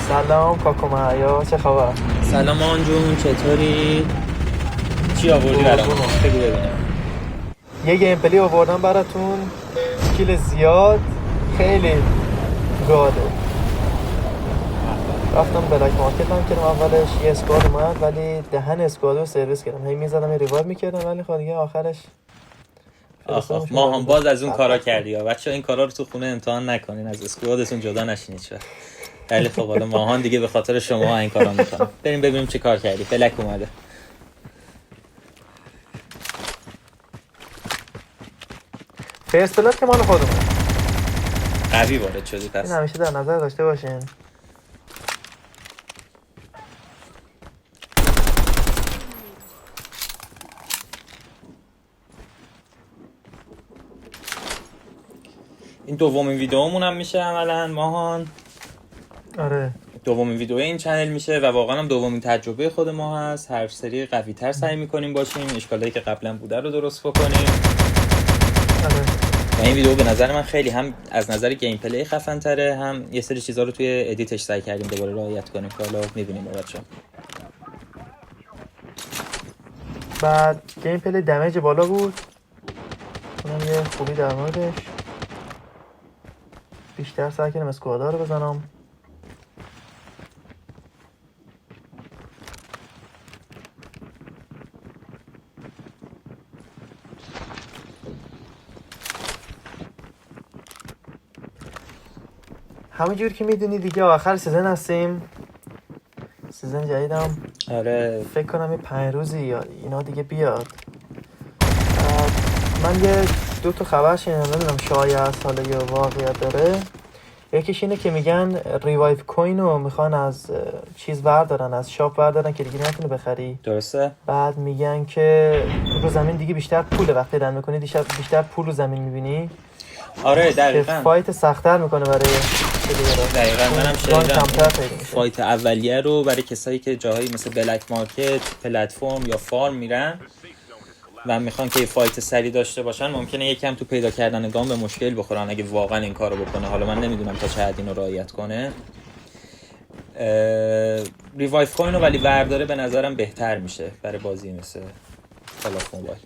سلام کاکو مهیا، چه خبر؟ سلام آن جون، چطوری؟ چی آوردی برام؟ بگو ببینم. یه گیم پلی آوردم براتون، کیل زیاد، خیلی گاده. رفتم بلک مارکت هم کردم، اولش یه اسکواد اومد ولی دهن اسکواد رو سرویس کردم، هی میزدم یه ریوایو میکردم ولی خب دیگه آخرش آخ ما هم باز از اون کارا کردی یا بچه این کارا رو تو خونه امتحان نکنین، از اسکوادتون جدا نشینید شد. خیلی خب، حالا ماهان دیگه به خاطر شما این کارا میکنم. بریم ببینیم چه کار کردی. بلک اومده. فرست بلد که مال خودمون قوی وارد شدی این پس. همیشه در نظر داشته باشین. این دومین ویدیومون هم میشه عملاً ماهان. آره دومین ویدیو این چنل میشه و واقعا هم دومین تجربه خود ما هست. هر سری قوی تر سعی میکنیم باشیم، اشکالایی که قبلا بوده رو درست بکنیم. آره و این ویدیو به نظر من خیلی هم از نظر گیم پلی خفن تره، هم یه سری چیزا رو توی ادیتش سعی کردیم دوباره رعایت کنیم که حالا میبینیم بچه‌ها. بعد گیم پلی دمیج بالا بود، اونم یه خوبی در موردش. بیشتر سعی کردم اسکوادا رو بزنم. همونجور که میدونی دیگه آخر سیزن هستیم، سیزن جدیدم آره فکر کنم یه 5 روزی یا اینا دیگه بیاد. من یه 2 تا خبر شنیدم، نمیدونم شاید حالا یه واقعیت داره. یکیش اینه که میگن ریوایو کوین رو میخوان از چیز بردارن، از شاپ بردارن که دیگه نتونی بخری. درسته. بعد میگن که رو زمین دیگه بیشتر پول وقتی رن میکنی، بیشتر پول رو زمین میبینی آره که دقیقاً. فایت سخت‌تر میکنه برای دقیقاً منم کمتر شنیدم پیدا میشه. فایت اولیه رو برای کسایی که جاهایی مثل بلک مارکت، پلتفرم یا فارم میرن و میخوان که یه فایت سری داشته باشن، ممکنه یکم تو پیدا کردن گام به مشکل بخورن اگه واقعا این کارو بکنه. حالا من نمیدونم تا چه حد اینو رعایت کنه. ریوایو کوین رو ولی ورداره به نظرم بهتر میشه برای بازی مثل کال آف موبایل.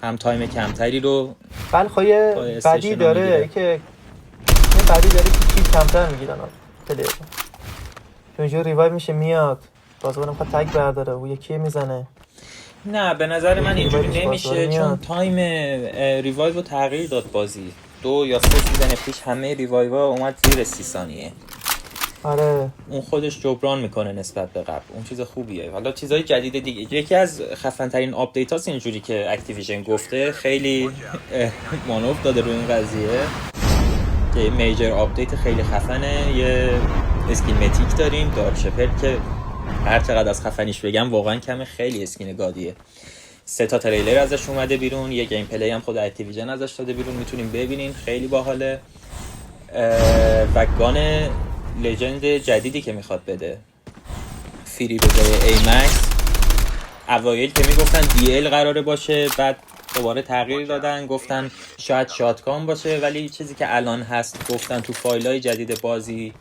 هم تایم کمتری رو بله خب یه بدی داره که یه بدی داره که چیز کمتر میگیرن پلیر، اونجور ریوایو میشه میاد بازیکن میخواد تگ برداره و یکی میزنه. نه به نظر من اینجوری نمیشه، چون میاد. تایم ریوایو رو تغییر داد بازی. 2 یا 3 سیزن پیش همه ریوایو ها اومد زیر 30 ثانیه. آره اون خودش جبران میکنه نسبت به قبل، اون چیز خوبیه. حالا چیزای جدید دیگه، یکی از خفن ترین آپدیت هاست اینجوری که اکتیویژن گفته، خیلی مانور داده روی این قضیه که میجر آپدیت خیلی خفنه. یه اسکین متیک داریم دارک شپرد که هر چقدر از خفنیش بگم واقعا کمه، خیلی اسکین گادیه. 3 تا تریلر ازش اومده بیرون، یه گیم پلی هم خود اکتیویژن ازش داده بیرون، میتونیم ببینین، خیلی باحاله. و گان لژند جدیدی که میخواد بده فری به جای ایمکس، اوایل که میگفتن دی ال قراره باشه، بعد دوباره تغییر دادن گفتن شاید شاتگان باشه، ولی چیزی که الان هست گفتن تو فایلای جدید بازی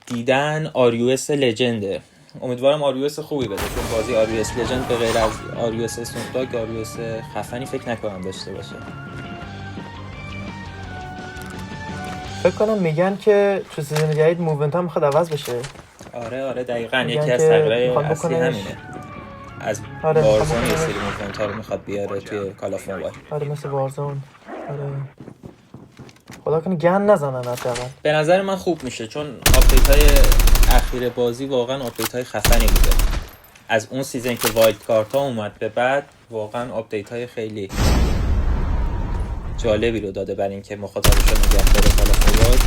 دیدن آریوس لژنده. امیدوارم آریوس خوبی بده، چون بازی آریوس لژند به غیر از آریوس اسنوپ داگ آریوس خفنی فکر نکنم داشته باشه. فکر کنم میگن که تو سیزن جدید موومنت هم میخواد عوض بشه. آره دقیقاً میگن یکی از که تغییرهای میخوان اصلی بکننش. همینه. از آره وارزون یه سری موومنت ها رو میخواد بیاره توی کال آف موبایل. آره مثل وارزون. آره خدا کنه گن نزنن حداقل. به نظر من خوب میشه، چون آپدیت های اخیر بازی واقعا آپدیت های خفنی بوده. از اون سیزن که وایلد کارت ها اومد به بعد واقعا آپدیت های خیلی جالبی رو داده برای اینکه مخاطبش رو نگه داره کال آف موبایل.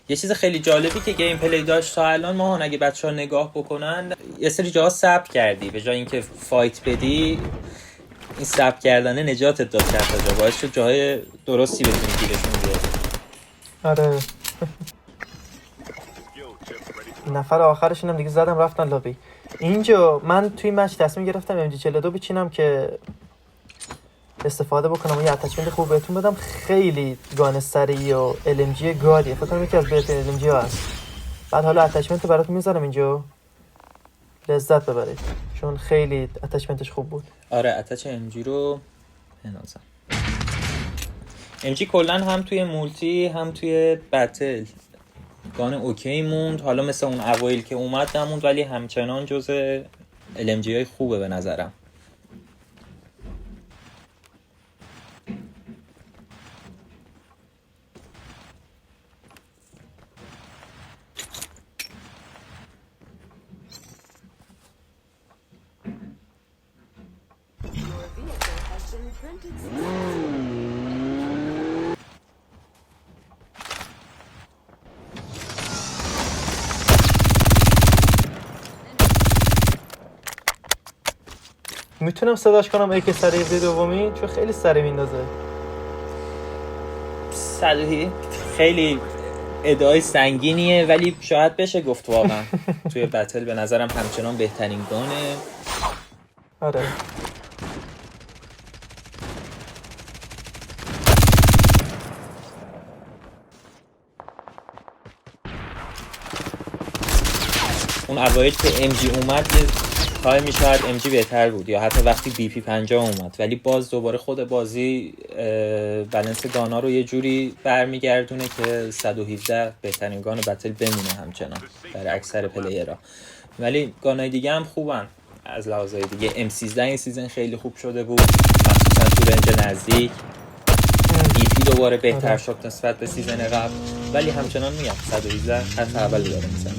یه چیز خیلی جالبی که گیم پلی داشت تا الان، ماهان اگه بچه‌ها نگاه بکنن، یه سری جاها صبر کردی به جای اینکه فایت بدی این ساب کردنه نجاتت داد چند تا جا، باعث شد جاهای درستی بتونی گیرشون بیاری. آره نفر آخرشونم دیگه زدم رفتن لابی. اینجا من توی مچ تصمیم گرفتم MG42 بچینم که استفاده بکنم و یه اتچمنت خوب بهتون بدم. خیلی گان سریع و LMG گادیه، فکر کنم یکی از بهترین LMG ها هست. بعد حالا اتچمنت براتون میذارم اینجا، لذت ببرید چون خیلی اتچمنتش خوب بود. آره اتچ MG رو بنازم. MG کلن هم توی مولتی هم توی بتل گان اوکی موند. حالا مثل اون اوایل که اومد نموند، ولی همچنان جزء LMG های خوبه به نظرم. میتونم صداش کنم ای که سریع دومی چون خیلی سریع میندازه. صدوهی خیلی ادعای سنگینیه ولی شاید بشه گفت واقعا توی بتل به نظرم همچنان بهترین گانه. آره اون اوایل که MG اومد یه تایمی شاید MG بهتر بود، یا حتی وقتی BP50 اومد، ولی باز دوباره خود بازی بالانس گانا رو یه جوری برمیگردونه که 117 بهترین گان بتل بمونه همچنان برای اکثر پلیرها. ولی گانای دیگه هم خوبن از لحاظهای دیگه. M13 این سیزن خیلی خوب شده بود، مخصوصا تو رنج نزدیک. BP دوباره بهتر شد نسبت به سیزن قبل، ولی همچنان میگم 117 حتی اول داره میزنه.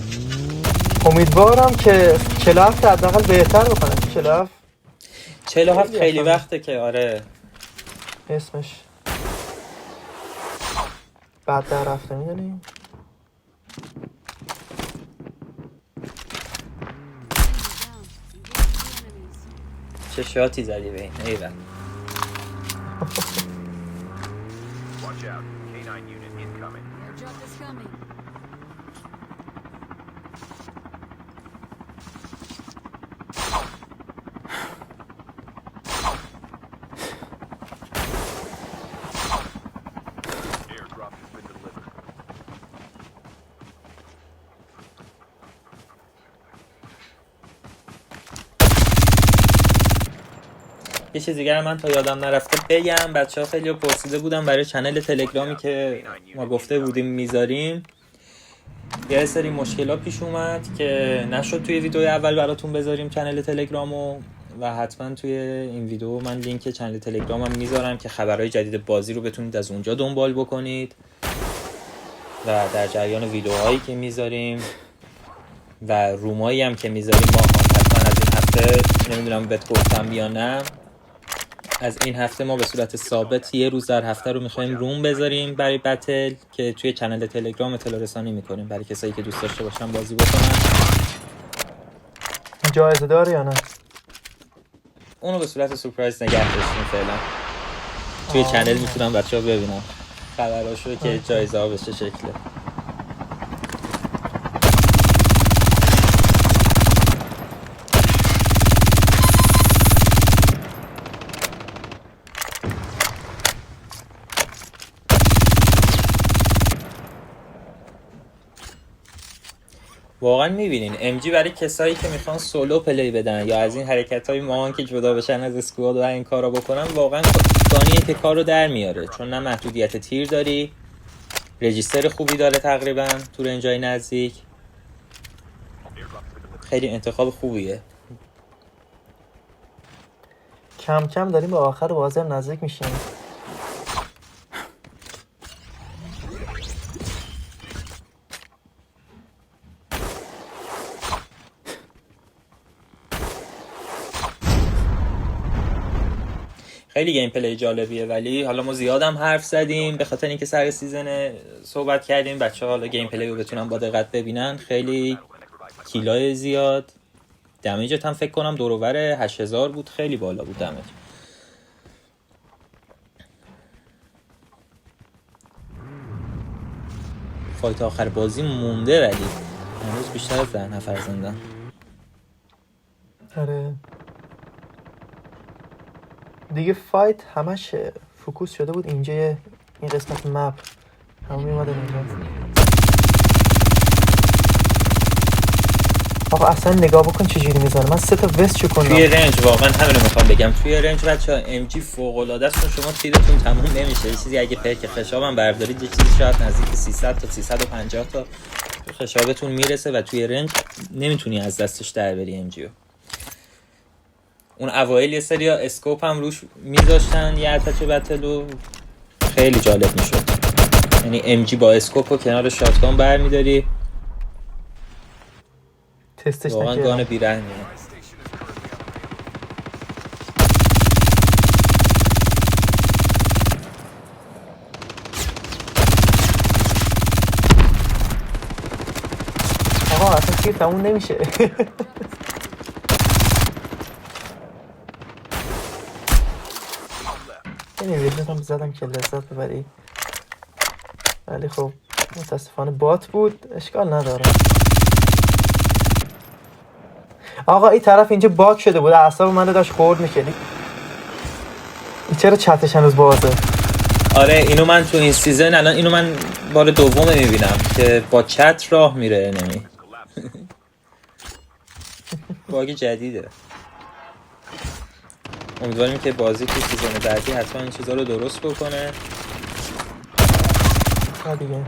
امیدوارم که 47 حداقل بهتر بکنه. 47 خیلی وقته که آره اسمش بعد در رفته میدونی. چه شاتی زدی به این ایول. یه چیز دیگر من تا یادم نرفته بگم، بچه ها خیلی پرسیده بودن برای چنل تلگرامی که ما گفته بودیم میذاریم. یه سری مشکلات پیش اومد که نشد توی ویدیو اول براتون بذاریم چنل تلگرامو، و حتما توی این ویدیو من لینک چنل تلگرامم میذارم که خبرهای جدید بازی رو بتونید از اونجا دنبال بکنید و در جریان ویدیوهایی که میذاریم و رومایی هم که میذاریم ما حتما از این هفته، نمیدونم بهت گفتم یا نه، از این هفته ما به صورت ثابت یه روز در هفته رو میخوایم روم بذاریم برای بتل که توی چنل تلگرام اطلاع رسانی میکنیم برای کسایی که دوست داشته باشن بازی بکنن. جایزه داره یا نه؟ اونو به صورت سورپرایز نگه داشتیم فعلا. توی چنل میتونم بچه‌ها ببینم خبراشو که جایزه ها به چه شکله. واقعا میبینین MG برای کسایی که میخوان سولو پلی بدن یا از این حرکت‌های ماهان که جدا بشن از اسکواد و این کارا بکنن، واقعا گانیه که کارو در میاره، چون نه محدودیت تیر داری، رجیستر خوبی داره تقریبا تو رنجای نزدیک، خیلی انتخاب خوبیه. کم کم داریم به آخر بازی هم نزدیک میشیم. خیلی گیم پلی جالبیه، ولی حالا ما زیادم حرف زدیم به خاطر اینکه سر سیزن صحبت کردیم. بچه‌ها حالا گیم پلی رو بتونن با دقت ببینن. خیلی کیلای زیاد، دمیجت هم فکر کنم دور و بر 8000 بود، خیلی بالا بود دمیج. فایت آخر بازی مونده، ولی هنوز بیشتر از 10 نفر زندن. آره دیگه فایت همش فوکوس شده بود اینجا، این قسمت مپ همه میمادن اینجا. آقا اصلا نگاه بکن چجوری میزنه. من 3 تا وست چو کنم توی رنج واقعا همینو میخوام بگم، توی رنج بچه‌ها ام جی فوق العاده است. شما تیرتون تموم نمیشه. یه چیزی اگه پرک خشابم بردارید، یه چیزی شاید نزدیک 300 تا 350 تا خشابتون میرسه و توی رنج نمیتونی از دستش در بری ام جیو. اون اوایل یه سریا اسکوپ هم روش میذاشتن، یه اتچ بتلو خیلی جالب میشد. یعنی ام جی با اسکوپ و کنار شاتگان برمیداری، تستش واقعا نکردم. گان بی‌رحمیه. آقا اصلا تیر تموم نمیشه. این ویژن هم زدم که لذت ببری، ولی خب متاسفانه بات بود، اشکال نداره. آقا این طرف اینجا باگ شده بود، اعصاب من داشت خورد میکردی. این چرا چتش هنوز بازه؟ آره اینو من تو این سیزن الان اینو من بار دوم میبینم که با چت راه میره انمی. باگ جدیده. امیدواریم که بازی تو سیزن بعدی حتما این چیزا رو درست بکنه. دیگه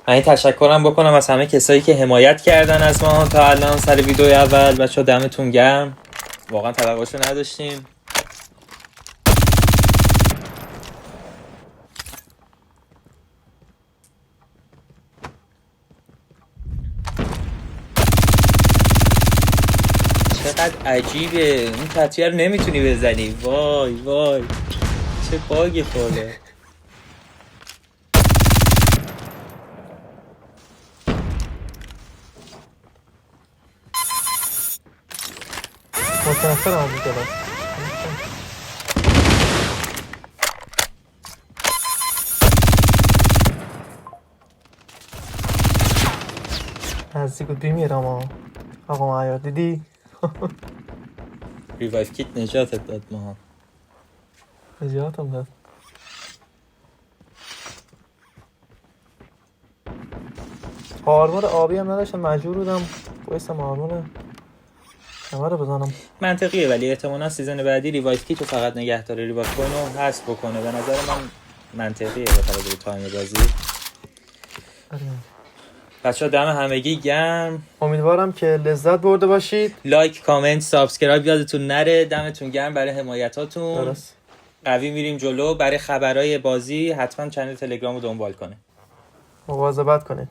من تشکرم بکنم از همه کسایی که حمایت کردن از ما تا الان سر ویدیو اول. بچه‌ها دمتون گرم، واقعا توقعشو نداشتیم. چقدر عجیبه اون تطیه رو نمیتونی بزنی. وای وای چه باگی خورده. متنفرم از این کلاس. نزدیک بود بیمیرم. آقا معیار دیدی؟ ریوایف کیت نجاتت داد ما. نجاتم داد. آرمور آبی هم نداشتم، مجبور بودم بایستم آرمور همه رو بزنم. منطقیه، ولی احتمالا سیزن بعدی ریوایف کیت رو فقط نگه داره، ریوایف کوین رو حذف بکنه. به نظر من منطقیه با توجه به تایم بازی. بچه ها دم همگی گرم. امیدوارم که لذت برده باشید. لایک، کامنت، سابسکرایب یادتون نره. دمتون گرم برای حمایتاتون. درست. قوی میریم جلو. برای خبرهای بازی حتما چنل تلگرام رو دنبال کنه. مواظبت کنید.